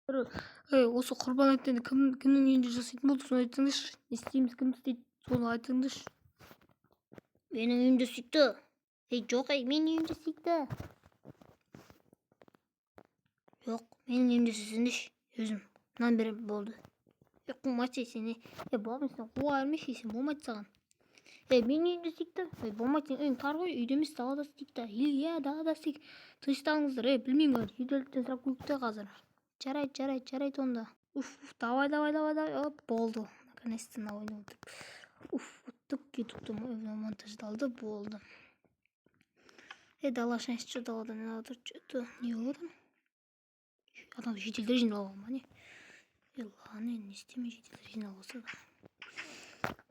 Осы құрбан айтты енді кімнің үйінде жасайтын болды, соны айтсаңдаршы. Не істейміз, кім істейді, соны айтыңдаршы. Менің үйімде сөйтті. Жоқ, менің үйімде сөйтті. Жоқ, менің үйімде сөйтсеңдерші. Өзім нан берем, болды. Қумайды сен. Балам, сен қуа бермеші, сен болмайды саған. Менің үйімде істейді. Болмайды, сен үйің тар ғой, үйде емес, далада істейді. Иә, далада істейді. Тынышталыңыздар, білмеймін, үйделіктен сұрап көрейік те қазір. Жарайды онда. Давай. Оп, болды. Наконец-то на ойын отырып. Түк монтаждалды, болды. Дала шайыншы, далада не отыр, не болады? Адам жеделдер жиналған ма, не? Ладно, не істеме, жеделдер жиналғысы да.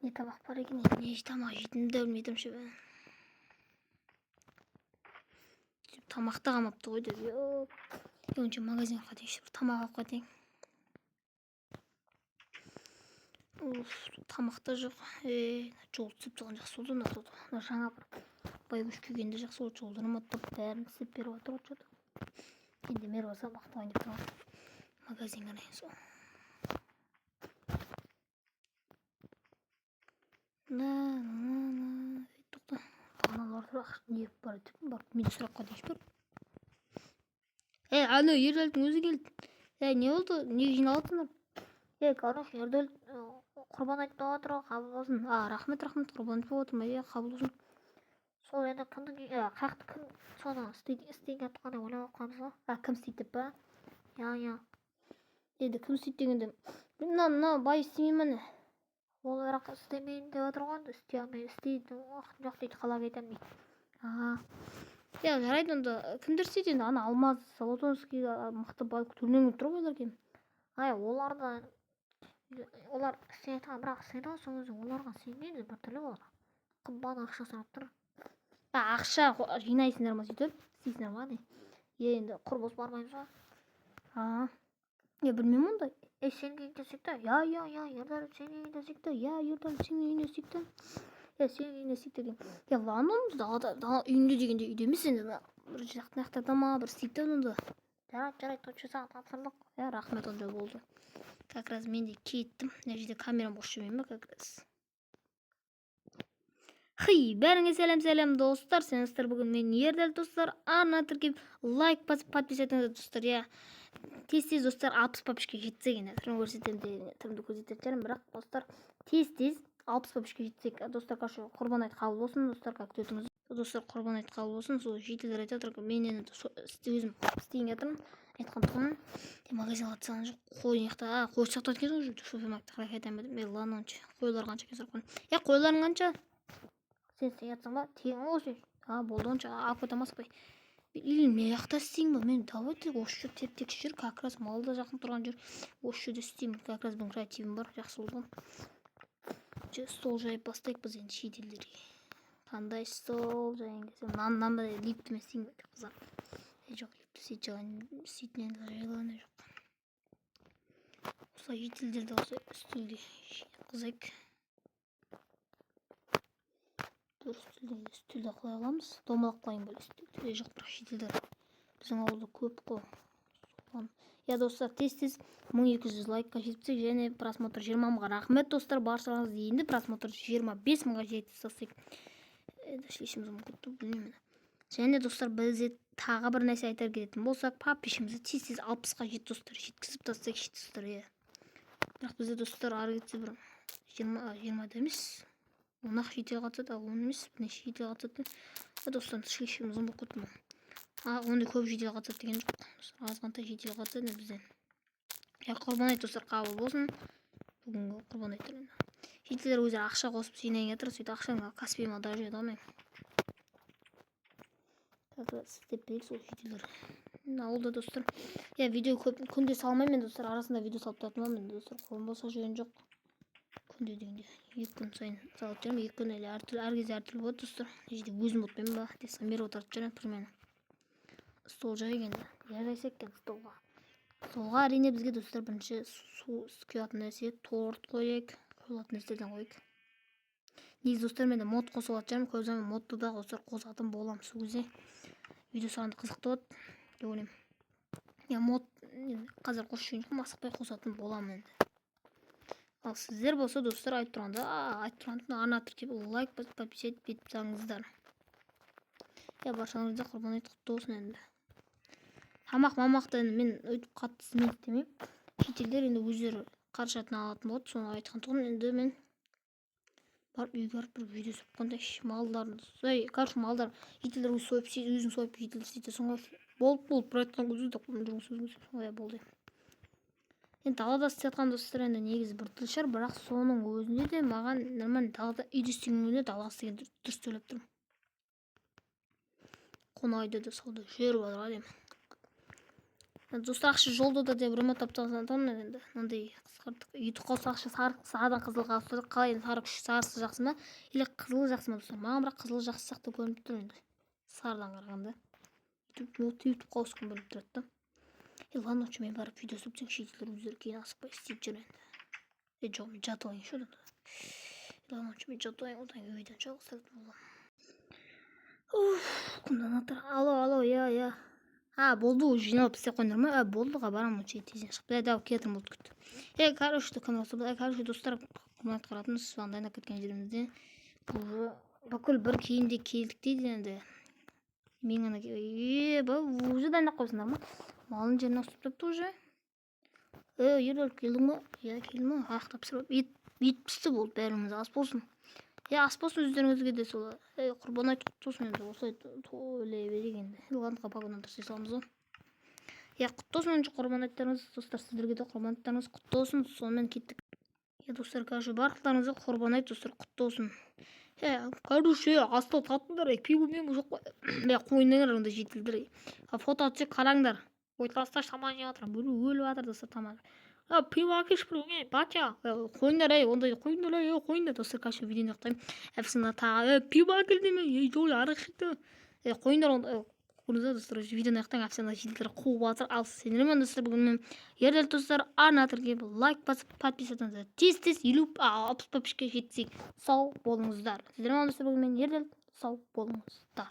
Не тамақ бар екен, не тамақ жейтінімді де білмедім ше. Тамақты қамапты ғой деп. Онша магазинға қатайыншы, бір тамақ алып қатайын. Тамақта жоқ. Жол түсіп тұрған жақсы болды. Жаңа бір байбуш күйгенде жақсы болды. Жолдарын аттап бәрін істеп беріп отыр ғой. Енді меруа сабақты ойнап тұрған. Магазинға қарайын сол. Тоқта. Аналарды не бар деп барып мен сұраққа дейш бір. Ана Ердәлдің өзі келді. Не болды? Не жиналатындар? Короче, Ердәл құрбан айтып отыр ғой, қабыл болсын. Рахмет, құрбан айтып отыр ма? Қабыл болсын. Сол енді кімнің қаяқты кім соны істейін жатқаны ойлап отқанбыз ғой. Кім істейді деп па? Иә. Енді кім істейді дегенде мына бай істемеймін. Ол бірақ істемейін деп отыр ғой, істей алмай істейді. Уақытым жоқ дейді, қалаға кетемін дейді. Жарайды онда. Кімдер істейді енді? Ана Алмаз, Солотонский мықты бай түрленіп тұр ғой олар кем. Олар істейді, бірақ істейді ғой, сол кезде оларға сенбейді, бір түрлі олар. Қымбат ақша сұрап тұр. Ақша жинайсыңдар ма сөйтіп? Істейсіңдер ма? Енді құрбыс бармаймыз ба? Білмеймін ондай. Сенің үйінде сөйтті? Ердәл, сенің үйінде сөйтті? Ердәл, сенің үйінде сөйтті? Сенің үйінде сөйтті деген. Ладно, далада үйінде дегенде үйде емес енді. Бір жақтарда ма, бір сөйтті онда. Жарайды, точно саған тапсырдық. Рахмет, онда болды. Как раз мен де кеттім. Мына жерде камерам бос жүрмейін ба, как раз. Бәріңе сәлем достар. Сіздер бүгін мен Ердәл достар. Арна тіркеп лайк басып подписайтыңыздар достар. Тез достар 60 подписчикке жетсек, түрімді көрсететін, бірақ достар тез 60 подписчикке жетсек, достар, құрбан айт қабыл болсын, достар, как күтетіңіз. Достар, құрбан айт қабыл болсын, сол жетілдер айтып отыр. Мен енді өзім істейін жатырмын. Айтқан тұғын. Магазинға атсаң жоқ. Қой яқта, қой сақтап кеткен ғой, супермаркетте қалай қайтамын дедім. Ладно, қойлар қанша екен сұрап қойдым. Қойларың қанша? Сен жатсың ба? Тегін ғой сен. Болды, онша алып кетамас қой. Или мен жақта істеймін ба? Мен давайте осы жерде тек жүр, как раз мал да жақын тұрған жүр. Осы жерде істеймін, как раз бүгін креативім бар, жақсы болған. Стол жайып бастайық біз енді шетелдерге. Қандай стол жайын десем, мынандай лифтімен істеймін бе деп қызар. Жоқ, лифті сөйтін енді жайланы жоқ. Осылай шетелдерде осы үстелге қызайық. Үстелді қалай аламыз? Домалақ қылайын бөлі үстелді. Жоқ, бірақ шетелдер біздің ауылда көп қой. Достар, тез 1200 лайкқа жетсек, және просмотр 20 мыңға рахмет достар, баршаңыз. Енді просмотр 25 мыңға жетсек шешіміз мүмкін, білмеймін. Және достар, бізде тағы бір нәрсе айтар кететін болсақ, подписчигімізді тез 60-қа достар, жеткізіп тастайық достар. Бірақ бізде достар ары кетсе бір 20 емес. Онақ шетел қатысады, он емес, бірнеше шетел қатысады. Достар, шешіміз болып кетті. Онда көп жедел қатысады деген жоқ. Азғантай жедел қатысады бізден. Құрбан айт достар, қабыл болсын. Бүгінгі құрбан айттар. Жеделдер өздері ақша қосып жинайын жатыр. Сөйтіп ақшаны Каспий малда жүреді ғой мен. Как раз істеп берейік сол жеделдер. Ауылда достар. Видео көп күнде салмаймын мен достар. Арасында видео салып тұратынмын мен достар. Қолым болса жүрген жоқ. Күнде дегенде 2 күн сайын салып жүремін. 2 күн әлі әр кезде әртүрлі болады достар. Жерде өзім ұмытпаймын ба? Десем мер отырып жүремін примерно. Стол жайық енді. Жайсақ екен столға. Столға әрине бізге достар бірінші су құятын нәрсе, торт қойайық. Қойылатын нәрседен қойайық. Негізі достар, мен де мод қосып жатырмын. Көп ұзамай модты да достар қосатын боламын сол кезде. Видео саған қызықты болады деп ойлаймын. Мод қазір қосшыйын асықпай қосатын боламын енді. Ал сіздер болса достар айтып тұрғанда ана тіркеп лайк басып подписать етіп тастаңыздар. Баршаңызда құрбан айт құтты болсын енді. Тамақ-мамақты енді мен өйтіп қатты демеймін. Шетелдер енді өздері қаражатын алатын болады, соны айтқан тұғын. Енді мен барып үйге барып бір видео түсіріп қойғанда малдар, малдар шетелдер өзің сойып шетелдер сөйтесің ғой. Болып бір айтқан көзі болды. Енді далада істетқан достар енді негізі бір тіл шығар, бірақ соның өзінде де маған нормально далада үйде істеген күнде далаға істеген дұрыс төлеп тұрмын. Қонайда да сауда жүріп жатыр деймін. Достар ақша жолда да деп ремонт таптағыздан енді мынандай қысқартық. Үйді қалса ақша сарыдан қызылға ауыстырдық. Қалай енді сары күші сарысы жақсы ма или қызылы жақсы ма достар? Маған бірақ қызылы жақсы сияқты көрініп тұр енді. Сарыдан қарағанда. YouTube қауысқан көрініп тұрады да. Ладно, что мен барып видео түсірсең шетелдер өздері кейін асықпай істеп жүр енді. Жоқ, мен жатып алайын ше одан. Ладно, что мен жатып алайын, одан кейін видеоны жалғастыратын боламын. Кімнен атыр? Алло, я. Болды, жиналып істеп қойдыңдар ма? Болдыға барамын тезен шығып. Да, кетірім болды күтті. Короче, достар, қымбат қаратын сіз дайындап кеткен жерімізде бүкіл бір киімде келдік дейді енді. Мен ана уже дайындап қойсыңдар ма? Малын жеріне ұстап тапты уже. Ерлер келдің ма? Келдің ма? Аяқтап пісіріп ет пісті болды, бәріміз ас болсын. Ас болсын өздеріңізге де солай. Құрбан айт құтты болсын енді, осылай тойлай берейік енді. Ландыға пагоннан дұрыс саламыз ғой. Құтты болсын önce құрбан айттарыңыз, достар, сіздерге де құрбан айттарыңыз құтты болсын. Сонымен кеттік. Достар, барлықтарыңызға құрбан айт, достар, құтты болсын. Аста татыңдар, пиво-мен жоқ қой. Қойыңдар онда жетілдір. Фото атсек қараңдар. Ойласташ таман жеп жатыр, өліп жатыр достар таман. Пиво әкелші бір өңе, батя. Қойыңдар, ондай қойыңдар, достар, қазір видеоны ақтаймын. Әпсіңді тағы, пиво әкел деме, жол арық шықты. Қойыңдар, онда көрдіңіздер достар, видеоны ақтаймын, әпсіңді жетілдір қуып жатыр. Ал сендермен достар, бүгін мен ерлер достар, ана тіркеп лайк басып подписатыңыздар. Тез 50-60 подписчикке жетсек, сау болыңыздар. Сіздермен достар, бүгін мен ерлер, сау болыңыздар.